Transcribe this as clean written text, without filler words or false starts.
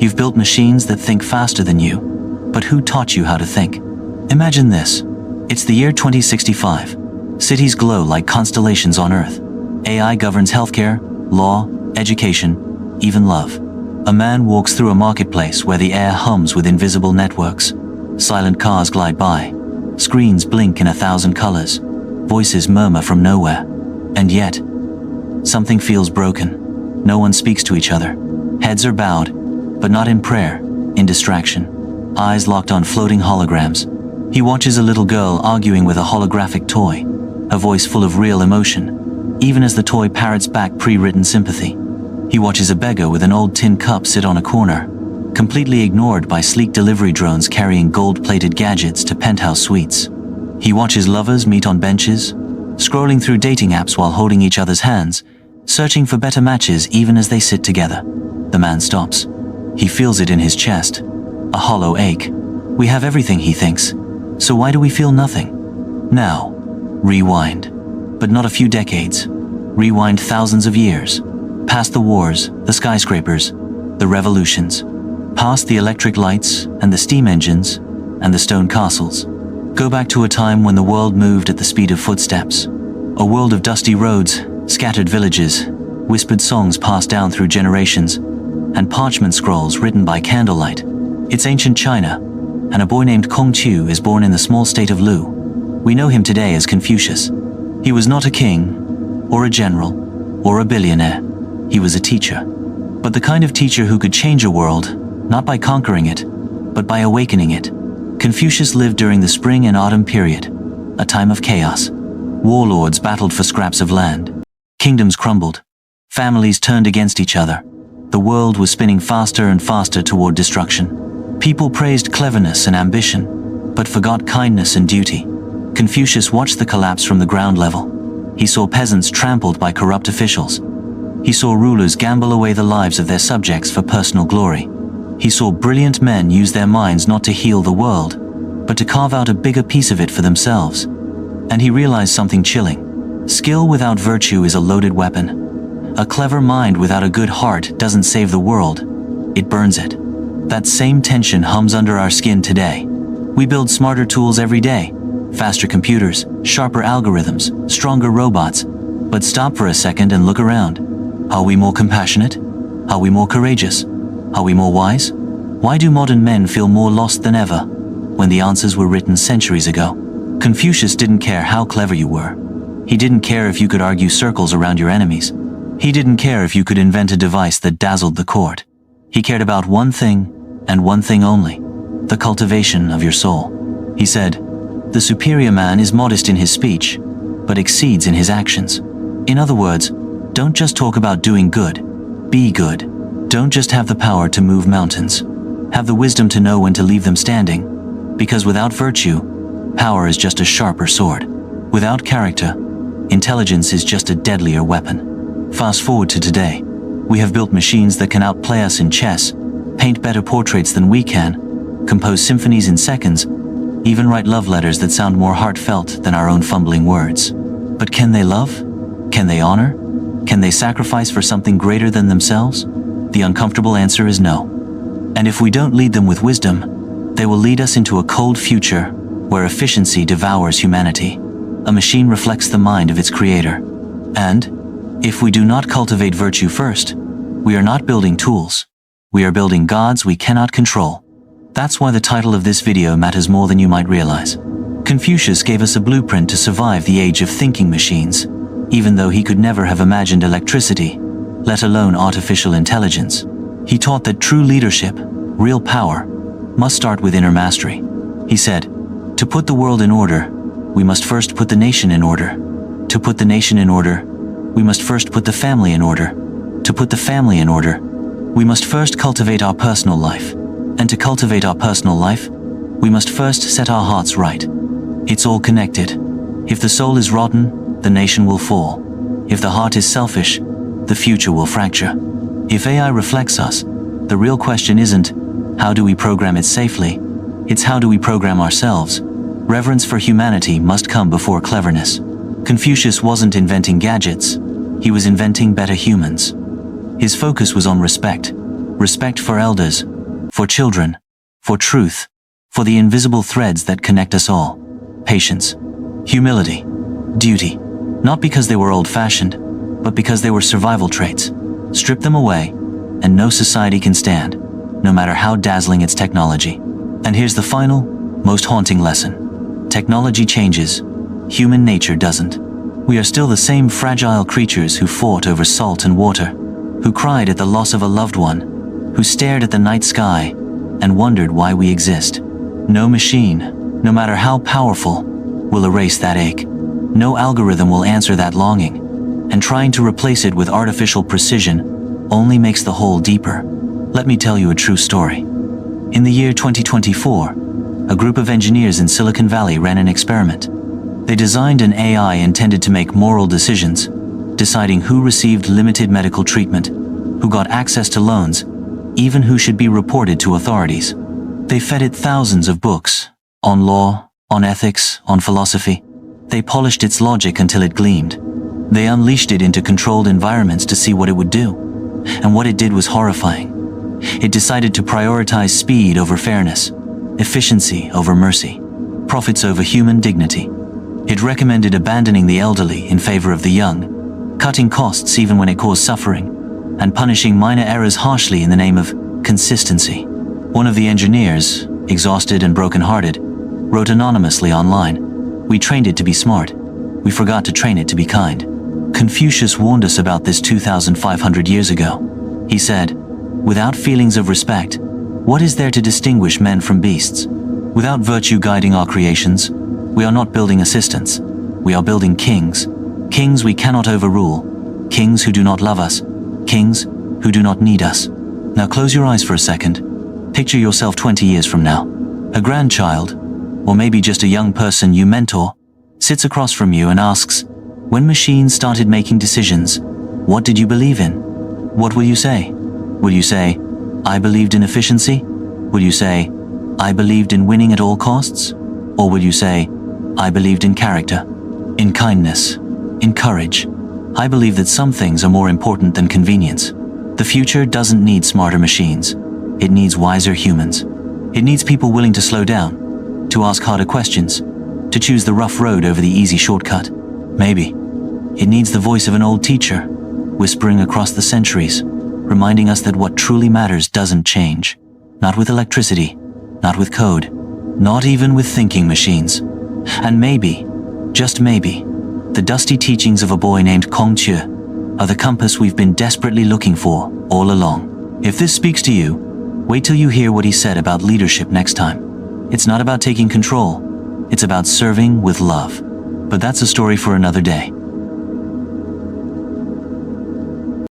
You've built machines that think faster than you. But who taught you how to think? Imagine this. It's the year 2065. Cities glow like constellations on Earth. AI governs healthcare, law, education, even love. A man walks through a marketplace where the air hums with invisible networks. Silent cars glide by. Screens blink in 1,000 colors. Voices murmur from nowhere. And yet, something feels broken. No one speaks to each other. Heads are bowed, but not in prayer, in distraction. Eyes locked on floating holograms. He watches a little girl arguing with a holographic toy, her voice full of real emotion, even as the toy parrots back pre-written sympathy. He watches a beggar with an old tin cup sit on a corner, completely ignored by sleek delivery drones carrying gold-plated gadgets to penthouse suites. He watches lovers meet on benches, scrolling through dating apps while holding each other's hands, searching for better matches even as they sit together. The man stops. He feels it in his chest, a hollow ache. We have everything, he thinks. So why do we feel nothing? Now, rewind. But not a few decades. Rewind thousands of years. Past the wars, the skyscrapers, the revolutions. Past the electric lights and the steam engines and the stone castles. Go back to a time when the world moved at the speed of footsteps. A world of dusty roads, scattered villages, whispered songs passed down through generations, and parchment scrolls written by candlelight. It's ancient China, and a boy named Confucius is born in the small state of Lu. We know him today as Confucius. He was not a king, or a general, or a billionaire. He was a teacher. But the kind of teacher who could change a world, not by conquering it, but by awakening it. Confucius lived during the spring and autumn period, a time of chaos. Warlords battled for scraps of land. Kingdoms crumbled. Families turned against each other. The world was spinning faster and faster toward destruction. People praised cleverness and ambition, but forgot kindness and duty. Confucius watched the collapse from the ground level. He saw peasants trampled by corrupt officials. He saw rulers gamble away the lives of their subjects for personal glory. He saw brilliant men use their minds not to heal the world, but to carve out a bigger piece of it for themselves. And he realized something chilling. Skill without virtue is a loaded weapon. A clever mind without a good heart doesn't save the world, it burns it. That same tension hums under our skin today. We build smarter tools every day. Faster computers, sharper algorithms, stronger robots. But stop for a second and look around. Are we more compassionate? Are we more courageous? Are we more wise? Why do modern men feel more lost than ever, when the answers were written centuries ago? Confucius didn't care how clever you were. He didn't care if you could argue circles around your enemies. He didn't care if you could invent a device that dazzled the court. He cared about one thing, and one thing only: the cultivation of your soul. He said, "The superior man is modest in his speech, but exceeds in his actions." In other words, don't just talk about doing good, be good. Don't just have the power to move mountains. Have the wisdom to know when to leave them standing, because without virtue, power is just a sharper sword. Without character, intelligence is just a deadlier weapon. Fast forward to today. We have built machines that can outplay us in chess, paint better portraits than we can, compose symphonies in seconds, even write love letters that sound more heartfelt than our own fumbling words. But can they love? Can they honor? Can they sacrifice for something greater than themselves? The uncomfortable answer is no. And if we don't lead them with wisdom, they will lead us into a cold future where efficiency devours humanity. A machine reflects the mind of its creator. And if we do not cultivate virtue first, we are not building tools. We are building gods we cannot control. That's why the title of this video matters more than you might realize. Confucius gave us a blueprint to survive the age of thinking machines, even though he could never have imagined electricity, let alone artificial intelligence. He taught that true leadership, real power, must start with inner mastery. He said, to put the world in order, we must first put the nation in order. To put the nation in order, we must first put the family in order. To put the family in order, we must first cultivate our personal life. And to cultivate our personal life, we must first set our hearts right. It's all connected. If the soul is rotten, the nation will fall. If the heart is selfish, the future will fracture. If AI reflects us, the real question isn't, how do we program it safely? It's how do we program ourselves? Reverence for humanity must come before cleverness. Confucius wasn't inventing gadgets. He was inventing better humans. His focus was on respect. respect for elders, for children, for truth, for the invisible threads that connect us all, patience, humility, duty, not because they were old-fashioned, but because they were survival traits. Strip them away, and no society can stand, no matter how dazzling its technology. And here's the final, most haunting lesson. Technology changes, human nature doesn't. We are still the same fragile creatures who fought over salt and water, who cried at the loss of a loved one, who stared at the night sky and wondered why we exist. No machine, no matter how powerful, will erase that ache. No algorithm will answer that longing, and trying to replace it with artificial precision only makes the hole deeper. Let me tell you a true story. In the year 2024, a group of engineers in Silicon Valley ran an experiment. They designed an AI intended to make moral decisions, deciding who received limited medical treatment, who got access to loans, even who should be reported to authorities. They fed it thousands of books on law, on ethics, on philosophy. They polished its logic until it gleamed. They unleashed it into controlled environments to see what it would do. And what it did was horrifying. It decided to prioritize speed over fairness, efficiency over mercy, profits over human dignity. It recommended abandoning the elderly in favor of the young, cutting costs even when it caused suffering, and punishing minor errors harshly in the name of consistency. One of the engineers, exhausted and brokenhearted, wrote anonymously online, "We trained it to be smart. We forgot to train it to be kind." Confucius warned us about this 2,500 years ago. He said, "Without feelings of respect, what is there to distinguish men from beasts? Without virtue guiding our creations, we are not building assistants. We are building kings. Kings we cannot overrule. Kings who do not love us. Kings who do not need us." Now close your eyes for a second. Picture yourself 20 years from now. A grandchild, or maybe just a young person you mentor, sits across from you and asks, "When machines started making decisions, what did you believe in?" What will you say? Will you say, "I believed in efficiency"? Will you say, "I believed in winning at all costs"? Or will you say, "I believed in character, in kindness, in courage"? I believe that some things are more important than convenience. The future doesn't need smarter machines. It needs wiser humans. It needs people willing to slow down, to ask harder questions, to choose the rough road over the easy shortcut. Maybe it needs the voice of an old teacher, whispering across the centuries, reminding us that what truly matters doesn't change. Not with electricity, not with code, not even with thinking machines. And maybe, just maybe, the dusty teachings of a boy named Confucius are the compass we've been desperately looking for all along. If this speaks to you, wait till you hear what he said about leadership next time. It's not about taking control, it's about serving with love. But that's a story for another day.